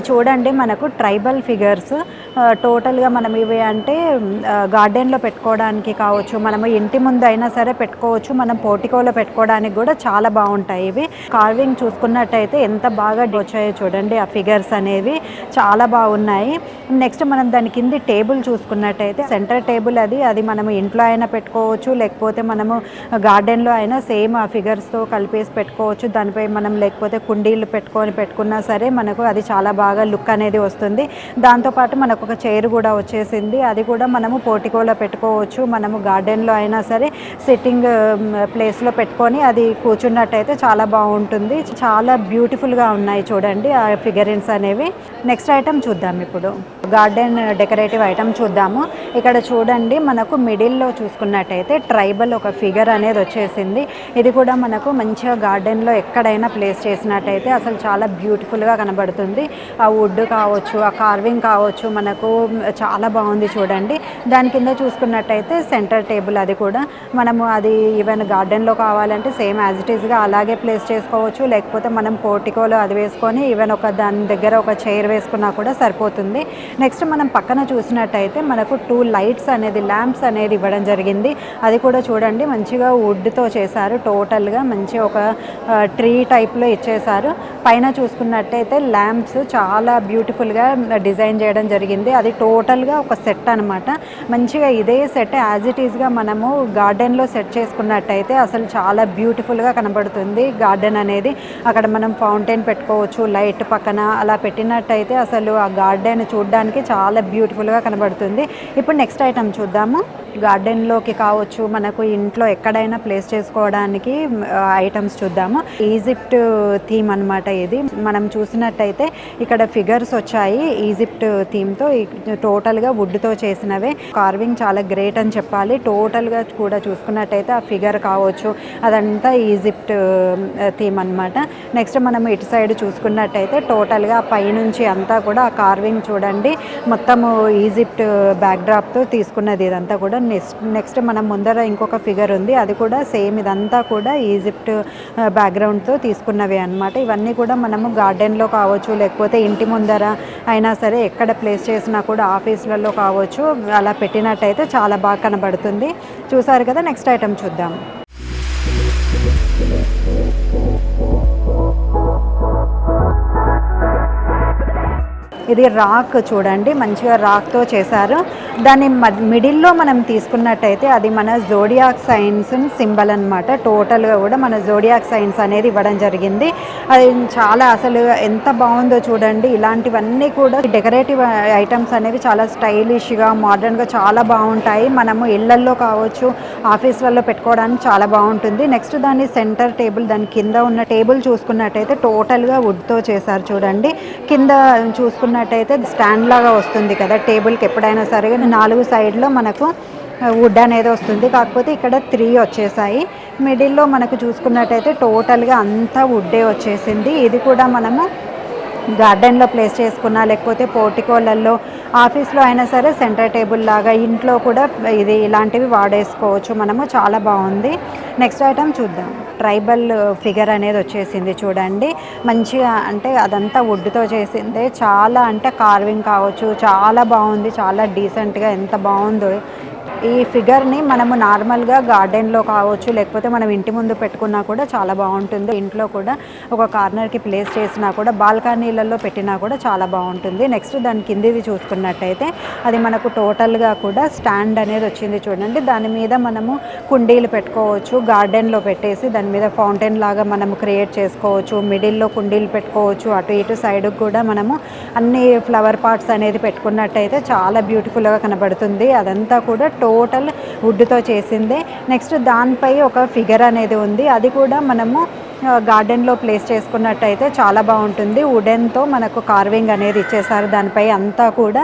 చూడండి మనకు tribal figures టోటల్‌గా మనం ఇవి అంటే గార్డెన్‌లో పెట్టుకోవడానికి కావచ్చు, మనము ఇంటి ముందు అయినా సరే పెట్టుకోవచ్చు. మనం పోర్టికోలో పెట్టుకోవడానికి కూడా చాలా బావుంటాయి ఇవి. కార్వింగ్ చూసుకున్నట్టయితే ఎంత బాగా వచ్చాయో చూడండి ఆ ఫిగర్స్ అనేవి చాలా బాగున్నాయి. నెక్స్ట్ మనం దాని కింది టేబుల్ చూసుకున్నట్టయితే సెంటర్ టేబుల్ అది మనము ఇంట్లో అయినా పెట్టుకోవచ్చు, లేకపోతే మనము గార్డెన్‌లో అయినా సేమ్ ఆ ఫిగర్స్‌తో కలిపేసి పెట్టుకోవచ్చు. దానిపై మనం లేకపోతే కుండీలు పెట్టుకున్నా సరే మనకు అది చాలా బాగా లుక్ అనేది వస్తుంది. దాంతోపాటు మనకు ఒక చైర్ కూడా వచ్చేసింది. అది కూడా మనము పోర్టికోలో పెట్టుకోవచ్చు. మనము గార్డెన్‌లో అయినా సరే సిట్టింగ్ ప్లేస్‌లో పెట్టుకొని అది కూర్చున్నట్టయితే చాలా బాగుంటుంది. చాలా బ్యూటిఫుల్‌గా ఉన్నాయి చూడండి ఆ ఫిగరిన్స్ అనేవి. నెక్స్ట్ ఐటమ్ చూద్దాం ఇప్పుడు. గార్డెన్ డెకరేటివ్ ఐటమ్ చూద్దాము. ఇక్కడ చూడండి మనకు మిడిల్‌లో చూసుకున్నట్టయితే ట్రైబల్ ఒక ఫిగర్ అనేది వచ్చేసింది. ఇది కూడా మనకు మంచిగా గార్డెన్‌లో ఎక్కడైనా ప్లేస్ చేసినట్టయితే అసలు చాలా బ్యూటిఫుల్‌గా కనబడుతుంది. ఆ వుడ్ కావచ్చు, ఆ కార్వింగ్ కావచ్చు, మనకు చాలా బాగుంది చూడండి. దాని కింద చూసుకున్నట్టయితే సెంటర్ టేబుల్ అది కూడా మనము అది ఈవెన్ గార్డెన్‌లో కావాలంటే సేమ్ యాజ్ ఇట్ ఈస్‌గా అలాగే ప్లేస్ చేసుకోవచ్చు. లేకపోతే మనం పోర్టికోలో అది వేసుకొని ఈవెన్ ఒక దాని దగ్గర ఒక చైర్ వేసుకున్నా కూడా సరిపోతుంది. నెక్స్ట్ మనం పక్కన చూసినట్టయితే మనకు 2 లైట్స్ అనేది ల్యాంప్స్ అనేది ఇవ్వడం జరిగింది. అది కూడా చూడండి మంచిగా వుడ్‌తో చేశారు. టోటల్‌గా మంచి ఒక ట్రీ టైప్‌లో ఇచ్చేశారు. పైన చూసుకున్నట్టయితే ల్యాంప్స్ చాలా బ్యూటిఫుల్‌గా డిజైన్ చేయడం జరిగింది. అది టోటల్‌గా ఒక సెట్ అనమాట. మంచిగా ఇదే సెట్ యాజ్ ఇట్ ఈస్‌గా మనము గార్డెన్‌లో సెట్ చేసుకున్నట్టయితే అసలు చాలా బ్యూటిఫుల్‌గా కనబడుతుంది గార్డెన్ అనేది. అక్కడ మనం ఫౌంటైన్ పెట్టుకోవచ్చు లైట్ పక్కన అలా పెట్టినట్టయితే అసలు ఆ గార్డెన్ చూడడానికి చాలా బ్యూటిఫుల్‌గా కనబడుతుంది. ఇప్పుడు నెక్స్ట్ ఐటమ్ చూద్దాము. గార్డెన్‌లోకి కావచ్చు, మనకు ఇంట్లో ఎక్కడైనా ప్లేస్ చేసుకోవడానికి ఐటమ్స్ చూద్దాము. ఈజిప్ట్ థీమ్ అనమాట ఇది. మనం చూసినట్టయితే ఇక్కడ ఫిగర్స్ వచ్చాయి ఈజిప్ట్ థీమ్‌తో. టోటల్‌గా వుడ్‌తో చేసినవే. కార్వింగ్ చాలా గ్రేట్ అని చెప్పాలి. టోటల్‌గా కూడా చూసుకున్నట్టయితే ఆ ఫిగర్ కావచ్చు అదంతా ఈజిప్ట్ థీమ్ అనమాట. నెక్స్ట్ మనం ఇటు సైడ్ చూసుకున్నట్టయితే టోటల్‌గా పైనుంచి అంతా కూడా ఆ కార్వింగ్ చూడండి మొత్తము ఈజిప్ట్ బ్యాక్‌డ్రాప్‌తో తీసుకున్నది ఇదంతా కూడా. నెక్స్ట్ మనం ముందర ఇంకొక ఫిగర్ ఉంది. అది కూడా సేమ్ ఇదంతా కూడా ఈజిప్ట్ బ్యాక్‌గ్రౌండ్‌తో తీసుకున్నవే అనమాట. ఇవన్నీ కూడా మనము గార్డెన్‌లో కావచ్చు, లేకపోతే ఇంటి ముందర అయినా సరే ఎక్కడ ప్లేస్ చేసినా కూడా ఆఫీసులలో కావచ్చు అలా పెట్టినట్టయితే చాలా బాగా కనబడుతుంది. చూసారు కదా. నెక్స్ట్ ఐటమ్ చూద్దాం. ఇది రాక్ చూడండి మంచిగా రాక్‌తో చేశారు. దాని మిడిల్‌లో మనం తీసుకున్నట్టయితే అది మన జోడియాక్ సైన్స్ సింబల్ అనమాట. టోటల్‌గా కూడా మన జోడియాక్ సైన్స్ అనేది ఇవ్వడం జరిగింది. అది చాలా అసలు ఎంత బాగుందో చూడండి. ఇలాంటివన్నీ కూడా డెకరేటివ్ ఐటమ్స్ అనేవి చాలా స్టైలిష్‌గా మోడర్న్‌గా చాలా బాగుంటాయి. మనము ఇళ్లల్లో కావచ్చు, ఆఫీసులలో పెట్టుకోవడానికి చాలా బాగుంటుంది. నెక్స్ట్ దాని సెంటర్ టేబుల్ దాని కింద ఉన్న టేబుల్ చూసుకున్నట్టయితే టోటల్‌గా వుడ్‌తో చేశారు చూడండి. కింద చూసుకున్నట్టయితే స్టాండ్ లాగా వస్తుంది కదా టేబుల్కి ఎప్పుడైనా సరే 4 సైడ్లో మనకు వుడ్ అనేది వస్తుంది. కాకపోతే ఇక్కడ 3 వచ్చేసాయి. మిడిల్లో మనకు చూసుకున్నట్టయితే టోటల్‌గా అంతా వుడ్డే వచ్చేసింది. ఇది కూడా మనము గార్డెన్‌లో ప్లేస్ చేసుకున్నా లేకపోతే పోర్టికోలలో ఆఫీస్‌లో అయినా సరే సెంటర్ టేబుల్ లాగా ఇంట్లో కూడా ఇది ఇలాంటివి వాడేసుకోవచ్చు మనము. చాలా బాగుంది. నెక్స్ట్ ఐటమ్ చూద్దాం. ట్రైబల్ ఫిగర్ అనేది వచ్చేసింది చూడండి. మంచిగా అంటే అదంతా వుడ్‌తో చేసిందే. చాలా అంటే కార్వింగ్ కావచ్చు చాలా బాగుంది. చాలా డీసెంట్‌గా ఎంత బాగుందో. ఈ ఫిగర్‌ని మనము నార్మల్‌గా గార్డెన్‌లో కావచ్చు, లేకపోతే మనం ఇంటి ముందు పెట్టుకున్నా కూడా చాలా బాగుంటుంది. ఇంట్లో కూడా ఒక కార్నర్‌కి ప్లేస్ చేసినా కూడా బాల్కనీలలో పెట్టినా కూడా చాలా బాగుంటుంది. నెక్స్ట్ దాని కిందిది చూసుకున్నట్టయితే అది మనకు టోటల్‌గా కూడా స్టాండ్ అనేది వచ్చింది చూడండి. దాని మీద మనము కుండీలు పెట్టుకోవచ్చు. గార్డెన్‌లో పెట్టేసి దాని మీద ఫౌంటైన్ లాగా మనము క్రియేట్ చేసుకోవచ్చు. మిడిల్‌లో కుండీలు పెట్టుకోవచ్చు. అటు ఇటు సైడ్‌కి కూడా మనము అన్ని ఫ్లవర్ పాట్స్ అనేది పెట్టుకున్నట్టయితే చాలా బ్యూటిఫుల్‌గా కనబడుతుంది. అదంతా కూడా టోటల్ వుడ్‌తో చేసిందే. నెక్స్ట్ దానిపై ఒక ఫిగర్ అనేది ఉంది. అది కూడా మనము గార్డెన్‌లో ప్లేస్ చేసుకున్నట్టయితే చాలా బాగుంటుంది. వుడెన్‌తో మనకు కార్వింగ్ అనేది ఇచ్చేసారు. దానిపై అంతా కూడా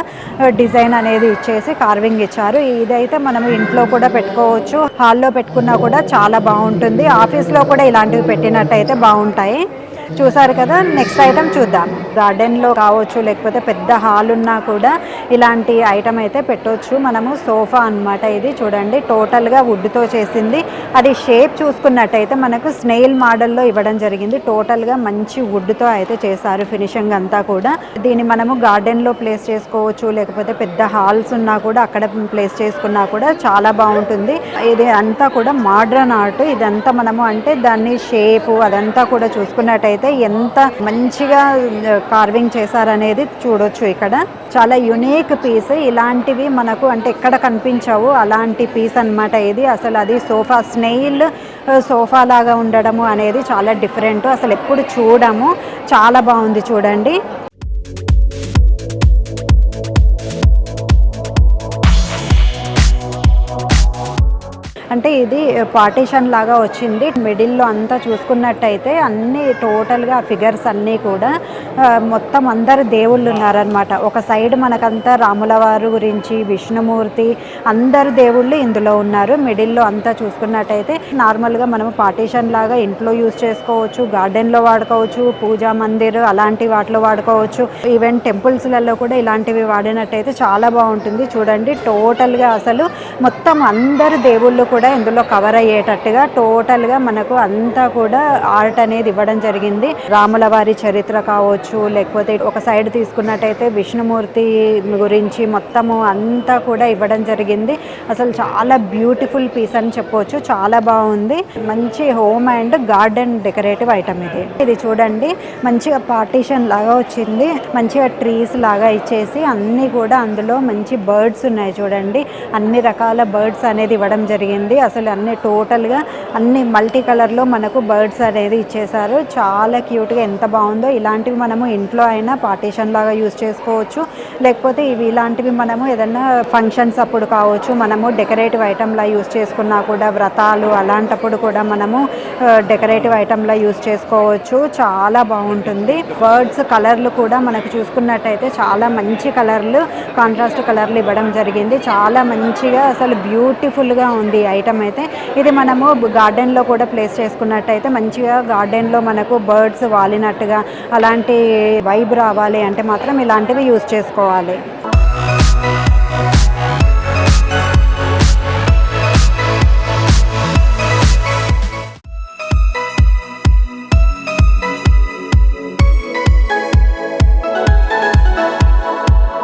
డిజైన్ అనేది ఇచ్చేసి కార్వింగ్ ఇచ్చారు. ఇదైతే మనం ఇంట్లో కూడా పెట్టుకోవచ్చు. హాల్లో పెట్టుకున్నా కూడా చాలా బాగుంటుంది. ఆఫీస్‌లో కూడా ఇలాంటివి పెట్టినట్టయితే బాగుంటాయి. చూసారు కదా, నెక్స్ట్ ఐటమ్ చూద్దాం. గార్డెన్లో కావచ్చు లేకపోతే పెద్ద హాల్ ఉన్నా కూడా ఇలాంటి ఐటమ్ అయితే పెట్టవచ్చు మనము. సోఫా అన్నమాట ఇది, చూడండి టోటల్గా వుడ్తో చేసింది. అది షేప్ చూసుకున్నట్టయితే మనకు స్నేల్ మోడల్లో ఇవ్వడం జరిగింది. టోటల్గా మంచి వుడ్తో అయితే చేశారు ఫినిషింగ్ అంతా కూడా. దీన్ని మనము గార్డెన్లో ప్లేస్ చేసుకోవచ్చు, లేకపోతే పెద్ద హాల్స్ ఉన్నా కూడా అక్కడ ప్లేస్ చేసుకున్నా కూడా చాలా బాగుంటుంది. ఇది అంతా కూడా మోడ్రన్ ఆర్ట్. ఇదంతా మనము అంటే దాన్ని షేపు అదంతా కూడా చూసుకున్నట్టయితే ఎంత మంచిగా కార్వింగ్ చేశారనేది చూడొచ్చు ఇక్కడ. చాలా యునీక్ పీస్. ఇలాంటివి మనకు అంటే ఎక్కడ కనిపించవు, అలాంటి పీస్ అన్నమాట ఇది. అసలు అది సోఫా, స్నేల్ సోఫా లాగా ఉండడము అనేది చాలా డిఫరెంట్, అసలు ఎప్పుడు చూడము. చాలా బాగుంది చూడండి. అంటే ఇది పార్టీషన్ లాగా వచ్చింది. మిడిల్లో అంతా చూసుకున్నట్టయితే అన్నీ టోటల్గా ఫిగర్స్ అన్నీ కూడా మొత్తం అందరు దేవుళ్ళు ఉన్నారనమాట. ఒక సైడ్ మనకంతా రాముల వారు గురించి, విష్ణుమూర్తి, అందరు దేవుళ్ళు ఇందులో ఉన్నారు. మిడిల్లో అంతా చూసుకున్నట్టయితే నార్మల్గా మనము పార్టీషన్ లాగా ఇంట్లో యూజ్ చేసుకోవచ్చు, గార్డెన్లో వాడుకోవచ్చు, పూజా మందిర్ అలాంటి వాటిలో వాడుకోవచ్చు. ఈవెన్ టెంపుల్స్లలో కూడా ఇలాంటివి వాడినట్టయితే చాలా బాగుంటుంది. చూడండి టోటల్గా అసలు మొత్తం అందరు దేవుళ్ళు కూడా ఇందులో కవర్ అయ్యేటట్టుగా టోటల్గా మనకు అంతా కూడా ఆర్ట్ అనేది ఇవ్వడం జరిగింది. రాముల వారి చరిత్ర కావచ్చు, లేకపోతే ఒక సైడ్ తీసుకున్నట్టయితే విష్ణుమూర్తి గురించి మొత్తము అంతా కూడా ఇవ్వడం జరిగింది. అసలు చాలా బ్యూటిఫుల్ పీస్ అని చెప్పవచ్చు. చాలా బాగుంది. మంచి home and garden decorative item ఇది. ఇది చూడండి మంచిగా పార్టీషన్ లాగా వచ్చింది. మంచిగా ట్రీస్ లాగా ఇచ్చేసి అన్నీ కూడా అందులో మంచి బర్డ్స్ ఉన్నాయి చూడండి. అన్ని రకాల బర్డ్స్ అనేది ఇవ్వడం జరిగింది. అసలు అన్ని టోటల్గా అన్ని మల్టీ కలర్లో మనకు బర్డ్స్ అనేది ఇచ్చేసారు. చాలా క్యూట్గా ఎంత బాగుందో. ఇలాంటివి మనము ఇంట్లో అయినా పార్టీషన్ లాగా యూజ్ చేసుకోవచ్చు, లేకపోతే ఇలాంటివి మనము ఏదైనా ఫంక్షన్స్ అప్పుడు కావచ్చు మనము డెకరేటివ్ ఐటమ్లా యూజ్ చేసుకున్నా కూడా, వ్రతాలు అలాంటప్పుడు కూడా మనము డెకరేటివ్ ఐటమ్లా యూజ్ చేసుకోవచ్చు. చాలా బాగుంటుంది. బర్డ్స్ కలర్లు కూడా మనకు చూసుకున్నట్టయితే చాలా మంచి కలర్లు, కాంట్రాస్ట్ కలర్లు ఇవ్వడం జరిగింది. చాలా మంచిగా అసలు బ్యూటిఫుల్గా ఉంది ఐటమ్ అయితే. ఇది మనము గార్డెన్లో కూడా ప్లేస్ చేసుకున్నట్టయితే మంచిగా గార్డెన్లో మనకు బర్డ్స్ వాలినట్టుగా అలాంటి వైబ్ రావాలి అంటే మాత్రం ఇలాంటివి యూజ్ చేసుకోవాలి.